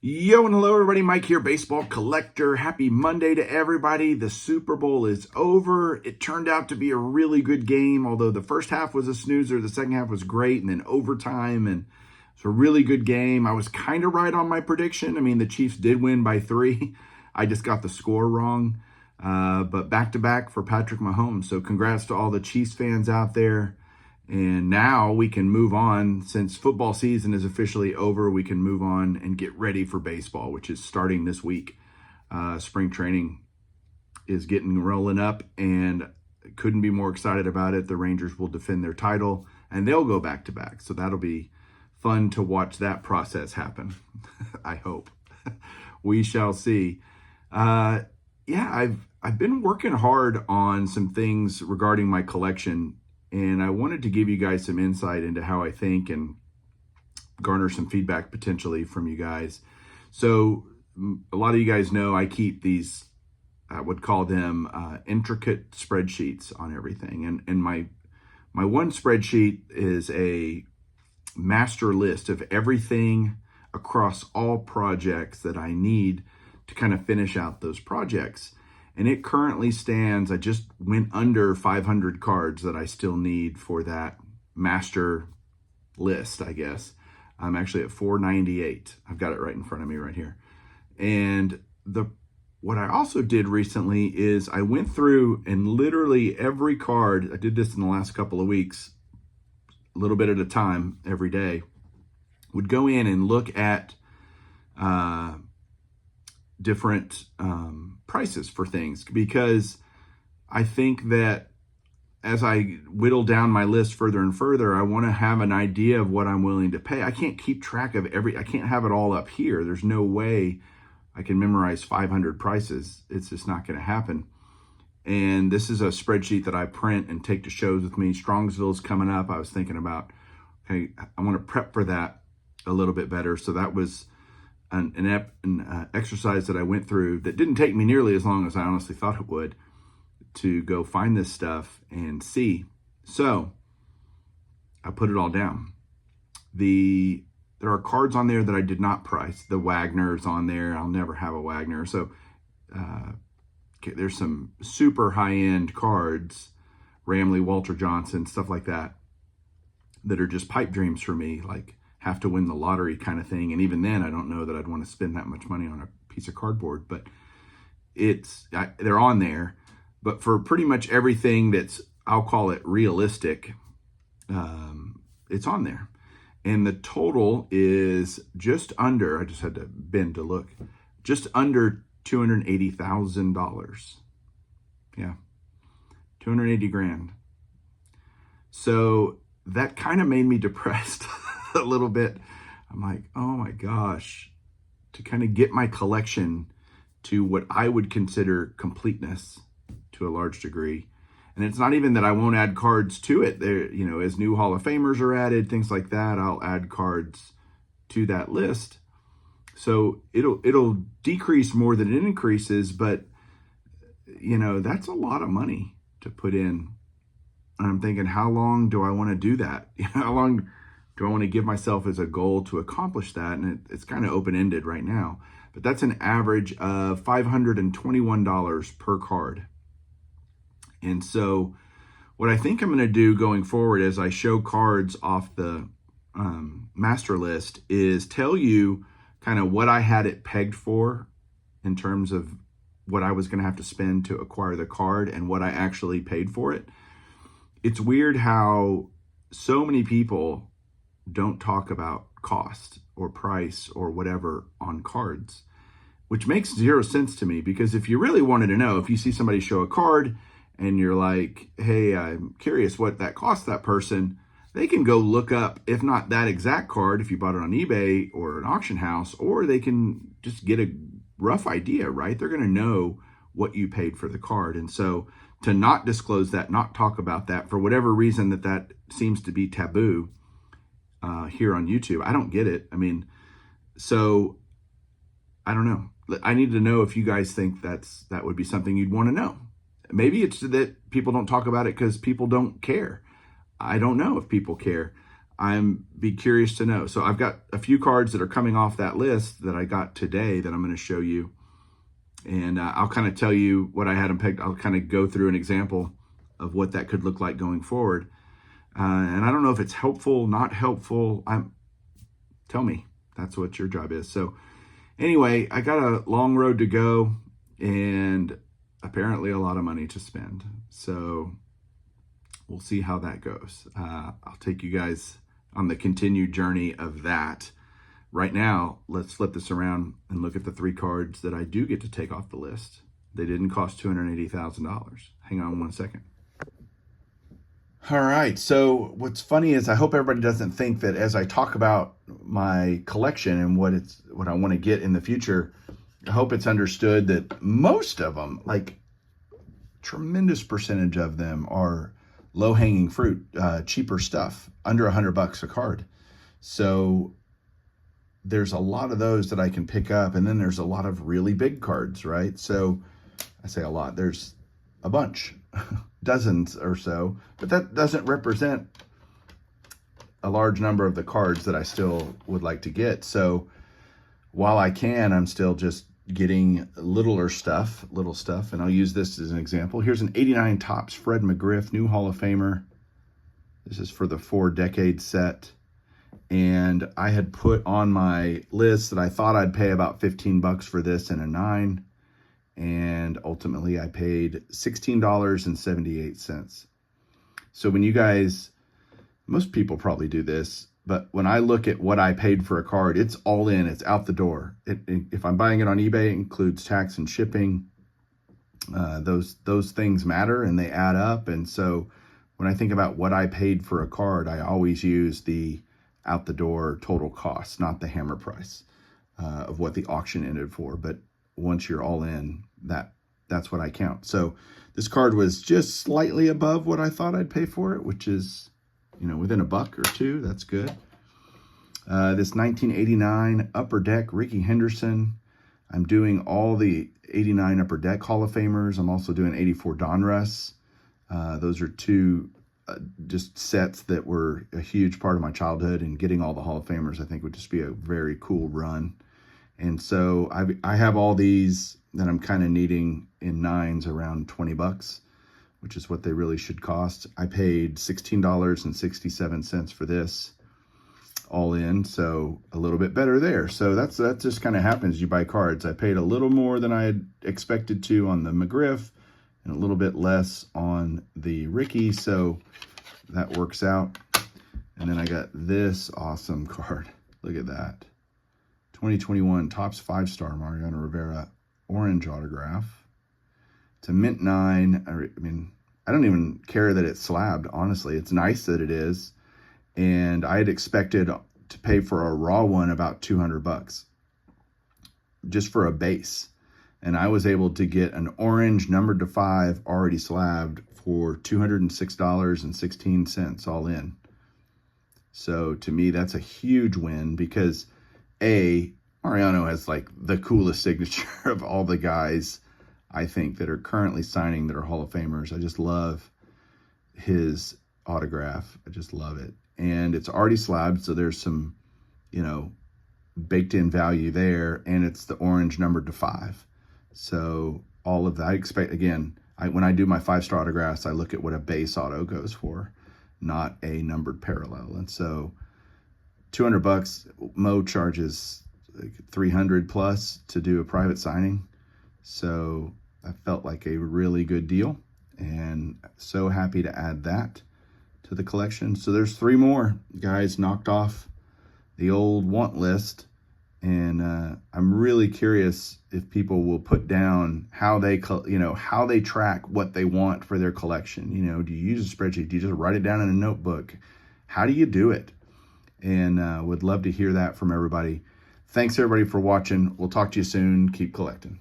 Yo and hello everybody, Mike here, baseball collector. Happy Monday to everybody. The Super Bowl is over. It turned out to be a really good game, although the first half was a snoozer, the second half was great, and then overtime, and it's a really good game. I was kind of right on my prediction. I mean, the Chiefs did win by 3. I just got the score wrong, but back-to-back for Patrick Mahomes. So congrats to all the Chiefs fans out there. And now we can move on. Since football season is officially over, we can move on and get ready for baseball, which is starting this week. Spring training is getting rolling up, and couldn't be more excited about it. The Rangers will defend their title, and they'll go back-to-back. So that'll be fun to watch that process happen. I hope. We shall see. Yeah, I've been working hard on some things regarding my collection, and I wanted to give you guys some insight into how I think and garner some feedback potentially from you guys. So a lot of you guys know I keep these, I would call them intricate spreadsheets on everything. And my one spreadsheet is a master list of everything across all projects that I need to kind of finish out those projects. And it currently stands, I just went under 500 cards that I still need for that master list, I guess. I'm actually at 498. I've got it right in front of me right here. And what I also did recently is I went through and literally every card, I did this in the last couple of weeks, a little bit at a time every day, would go in and look at different prices for things, because I think that as I whittle down my list further and further, I want to have an idea of what I'm willing to pay. I can't keep track of I can't have it all up here. There's no way I can memorize 500 prices. It's just not going to happen. And this is a spreadsheet that I print and take to shows with me. Strongsville's coming up. I was thinking about, okay, I want to prep for that a little bit better. So that was an exercise that I went through that didn't take me nearly as long as I honestly thought it would, to go find this stuff and see. So I put it all down. There are cards on there that I did not price. The Wagner's on there. I'll never have a Wagner. So there's some super high-end cards, Ramley, Walter Johnson, stuff like that are just pipe dreams for me, like have to win the lottery kind of thing. And even then, I don't know that I'd want to spend that much money on a piece of cardboard, but they're on there. But for pretty much everything that's, I'll call it realistic, it's on there. And the total is just under, I just had to bend to look, just under $280,000. Yeah, 280 grand. So that kind of made me depressed a little bit. I'm like, oh my gosh, to kind of get my collection to what I would consider completeness to a large degree. And it's not even that I won't add cards to it. There, as new Hall of Famers are added, things like that, I'll add cards to that list. So it'll decrease more than it increases, but that's a lot of money to put in. And I'm thinking, how long do I want to do that? How long do I want to give myself as a goal to accomplish that? And it's kind of open-ended right now, but that's an average of $521 per card. And so what I think I'm going to do going forward as I show cards off the master list is tell you kind of what I had it pegged for in terms of what I was going to have to spend to acquire the card and what I actually paid for it. It's weird how so many people don't talk about cost or price or whatever on cards, which makes zero sense to me, because if you really wanted to know, if you see somebody show a card and you're like, hey, I'm curious what that cost that person, they can go look up, if not that exact card, if you bought it on eBay or an auction house, or they can just get a rough idea, right? They're going to know what you paid for the card. And so to not disclose that, not talk about that, for whatever reason that seems to be taboo here on YouTube, I don't get it. I mean, so I don't know. I need to know if you guys think that would be something you'd want to know. Maybe it's that people don't talk about it because people don't care. I don't know if people care. I'm be curious to know. So I've got a few cards that are coming off that list that I got today that I'm going to show you. And I'll kind of tell you what I had them picked. I'll kind of go through an example of what that could look like going forward. And I don't know if it's helpful, not helpful. Tell me. That's what your job is. So anyway, I got a long road to go and apparently a lot of money to spend. So we'll see how that goes. I'll take you guys on the continued journey of that. Right now, let's flip this around and look at the 3 cards that I do get to take off the list. They didn't cost $280,000. Hang on one second. All right, so what's funny is I hope everybody doesn't think that as I talk about my collection and what I want to get in the future, I hope it's understood that most of them, like tremendous percentage of them, are low-hanging fruit, cheaper stuff, under $100 a card. So there's a lot of those that I can pick up, and then there's a lot of really big cards, right? So I say a lot, there's a bunch, dozens or so, but that doesn't represent a large number of the cards that I still would like to get. So while I can, I'm still just getting little stuff, and I'll use this as an example. Here's an 89 Topps Fred McGriff, new Hall of Famer. This is for the 4-decade set. And I had put on my list that I thought I'd pay about $15 for this in a 9. And ultimately I paid $16.78. So when you guys, most people probably do this, but when I look at what I paid for a card, it's all in, it's out the door. If I'm buying it on eBay, it includes tax and shipping. Those things matter and they add up. And so when I think about what I paid for a card, I always use the out the door total cost, not the hammer price of what the auction ended for. But once you're all in, that's what I count. So this card was just slightly above what I thought I'd pay for it, which is, within $1 or $2. That's good. This 1989 Upper Deck Rickey Henderson. I'm doing all the 89 Upper Deck Hall of Famers. I'm also doing 84 Donruss. Those are 2 just sets that were a huge part of my childhood, and getting all the Hall of Famers I think would just be a very cool run. And so I have all these that I'm kind of needing in 9s around $20, which is what they really should cost. I paid $16.67 for this all in, so a little bit better there. So that just kind of happens. You buy cards. I paid a little more than I had expected to on the McGriff, and a little bit less on the Rickey, so that works out. And then I got this awesome card. Look at that. 2021 Topps 5-star Mariano Rivera orange autograph. It's a mint 9. I mean, I don't even care that it's slabbed, honestly. It's nice that it is. And I had expected to pay for a raw one about $200 just for a base. And I was able to get an orange numbered to 5 already slabbed for $206.16 all in. So to me, that's a huge win because Mariano has like the coolest signature of all the guys I think that are currently signing that are Hall of Famers. I just love his autograph. I just love it. And it's already slabbed, so there's some, baked in value there, and it's the orange numbered to 5. So all of that, I expect, again, when I do my 5-star autographs, I look at what a base auto goes for, not a numbered parallel. And so $200, Mo charges like $300 plus to do a private signing. So I felt like a really good deal, and so happy to add that to the collection. So there's 3 more guys knocked off the old want list. And I'm really curious if people will put down how they, how they track what they want for their collection. Do you use a spreadsheet? Do you just write it down in a notebook? How do you do it? And would love to hear that from everybody. Thanks everybody for watching. We'll talk to you soon. Keep collecting.